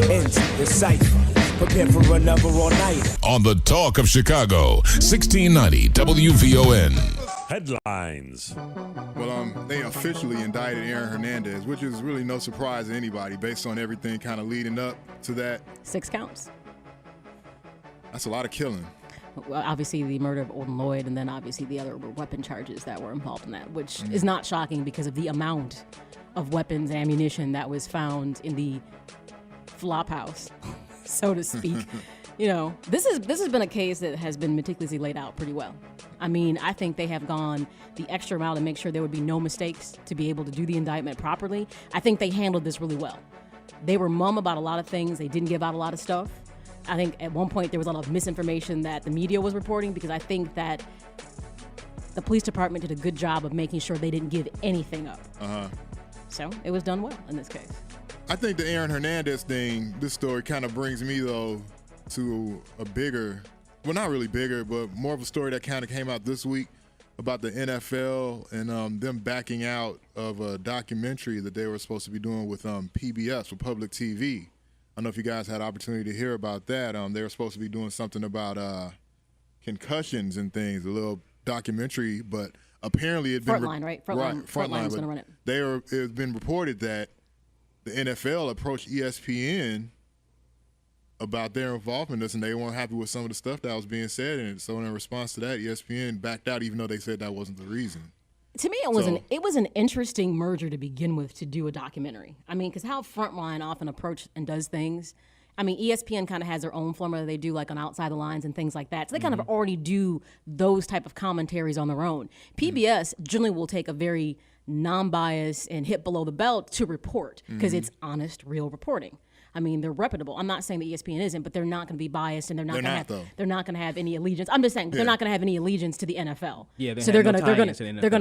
ends the Cypher. Prepare for another all-nighter. On the Talk of Chicago, 1690 WVON. Headlines. Well, they officially indicted Aaron Hernandez, which is really no surprise to anybody based on everything kind of leading up to that. 6 counts. That's a lot of killing. Well, obviously the murder of Olden Lloyd, and then obviously the other weapon charges that were involved in that, which is not shocking because of the amount of weapons and ammunition that was found in the flop house, so to speak. You know, this has been a case that has been meticulously laid out pretty well. I mean, I think they have gone the extra mile to make sure there would be no mistakes to be able to do the indictment properly. I think they handled this really well. They were mum about a lot of things. They didn't give out a lot of stuff. I think at one point there was a lot of misinformation that the media was reporting, because I think that the police department did a good job of making sure they didn't give anything up. So it was done well in this case. I think the Aaron Hernandez thing, this story kind of brings me, though, to a bigger, well, not really bigger, but more of a story that kind of came out this week about the NFL and them backing out of a documentary that they were supposed to be doing with PBS, with public TV. I don't know if you guys had opportunity to hear about that. They were supposed to be doing something about concussions and things, a little documentary, but apparently it had been Frontline, right? Frontline was going to run it. It's been reported that the NFL approached ESPN about their involvement in this, and they weren't happy with some of the stuff that was being said. And so in response to that, ESPN backed out, even though they said that wasn't the reason. To me, it was an interesting merger to begin with, to do a documentary. I mean, because how Frontline often approach and does things. I mean, ESPN kind of has their own formula they do, like on Outside the Lines and things like that. So they kind of already do those type of commentaries on their own. PBS generally will take a very non-biased and hit below the belt to report, because it's honest, real reporting. I mean, they're reputable. I'm not saying that ESPN isn't, but they're not going to be biased, and they're not going to have any allegiance. I'm just saying they're not going to have any allegiance to the NFL. Yeah, so they're going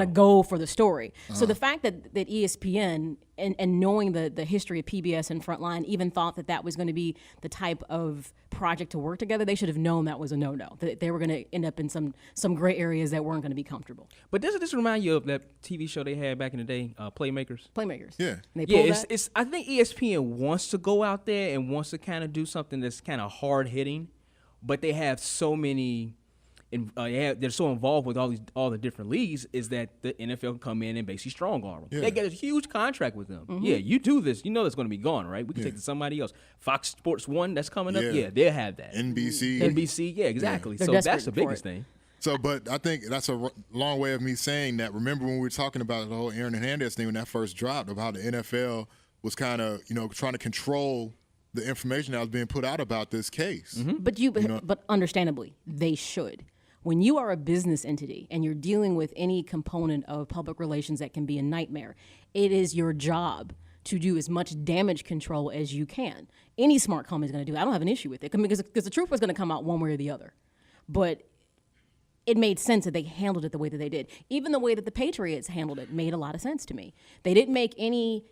to go for the story. So the fact that ESPN and knowing the history of PBS and Frontline even thought that was going to be the type of project to work together, they should have known that was a no-no. That they were going to end up in some gray areas that weren't going to be comfortable. But doesn't this remind you of that TV show they had back in the day, Playmakers? Playmakers. Yeah. And it's I think ESPN wants to go out there and wants to kind of do something that's kind of hard-hitting, but they have so many they're so involved with all the different leagues, is that the NFL can come in and basically strong-arm them. Yeah. They get a huge contract with them. Yeah, you do this, you know that's going to be gone, right? We can take it to somebody else. Fox Sports 1, that's coming up. Yeah, they'll have that. NBC, yeah, exactly. So that's the biggest thing. So, but I think that's a long way of me saying that. Remember when we were talking about the whole Aaron Hernandez thing when that first dropped, of how the NFL was kind of, trying to control the information that was being put out about this case. But understandably, they should. When you are a business entity and you're dealing with any component of public relations that can be a nightmare, it is your job to do as much damage control as you can. Any smart company is going to do that. I don't have an issue with it, because the truth was going to come out one way or the other. But it made sense that they handled it the way that they did. Even the way that the Patriots handled it made a lot of sense to me. They didn't make any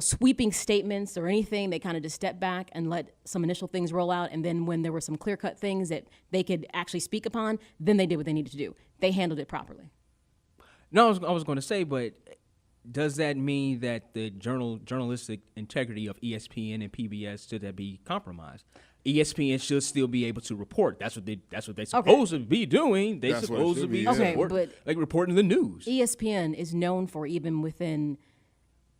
sweeping statements or anything. They kind of just stepped back and let some initial things roll out. And then when there were some clear-cut things that they could actually speak upon, then they did what they needed to do. They handled it properly. No, I was going to say, but does that mean that the journalistic integrity of ESPN and PBS should be compromised? ESPN should still be able to report. That's what they're supposed to be doing. They're supposed to be reporting the news. ESPN is known for, even within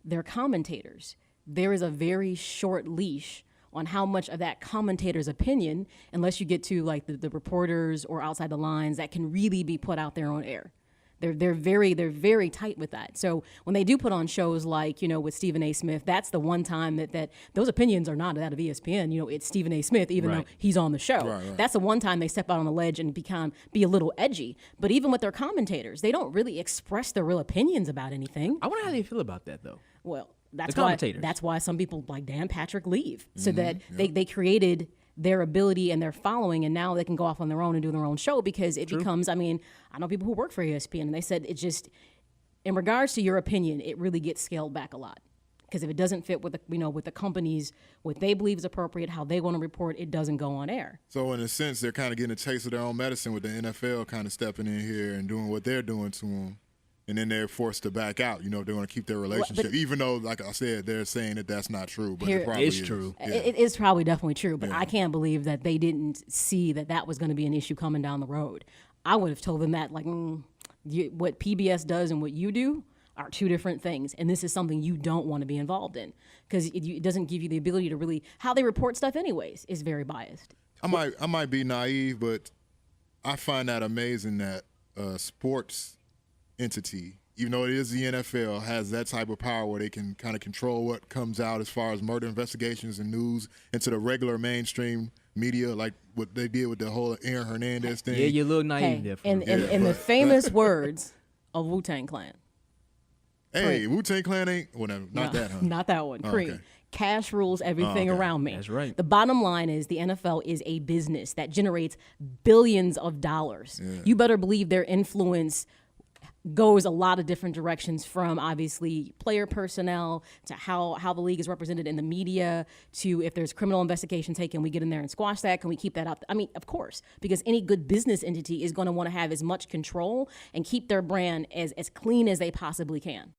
their commentators, there is a very short leash on how much of that commentator's opinion, unless you get to like the reporters or Outside the Lines, that can really be put out there on air. They're very tight with that. So when they do put on shows like, with Stephen A. Smith, that's the one time that those opinions are not that of ESPN. It's Stephen A. Smith, even though he's on the show. Right. That's the one time they step out on the ledge and be a little edgy. But even with their commentators, they don't really express their real opinions about anything. I wonder how they feel about that, though. Well, that's why some people like Dan Patrick leave, so that they created their ability and their following, and now they can go off on their own and do their own show, because it becomes, I know people who work for ESPN, and they said it just, in regards to your opinion, it really gets scaled back a lot. Because if it doesn't fit with the companies, what they believe is appropriate, how they want to report, it doesn't go on air. So in a sense, they're kind of getting a taste of their own medicine with the NFL kind of stepping in here and doing what they're doing to them. and then they're forced to back out. You know, they want to keep their relationship, even though, like I said, they're saying that that's not true. But it probably is true. Yeah. It is probably definitely true, but I can't believe that they didn't see that that was going to be an issue coming down the road. I would have told them that, like, what PBS does and what you do are two different things, and this is something you don't want to be involved in because it doesn't give you the ability to really. How they report stuff, anyways, is very biased. I might be naive, but I find that amazing that sports entity, even though it is the NFL, has that type of power where they can kind of control what comes out as far as murder investigations and news into the regular mainstream media, like what they did with the whole Aaron Hernandez thing. Yeah, you're a little naive there. In the famous words of Wu-Tang Clan. Hey, Wu-Tang Clan ain't whatever. Not that, huh? Not that one. Cream. Okay. Cash rules everything around me. That's right. The bottom line is the NFL is a business that generates billions of dollars. Yeah. You better believe their influence goes a lot of different directions, from obviously player personnel to how the league is represented in the media to if there's criminal investigation taken, we get in there and squash that. Can we keep that up? I mean, of course, because any good business entity is going to want to have as much control and keep their brand as clean as they possibly can.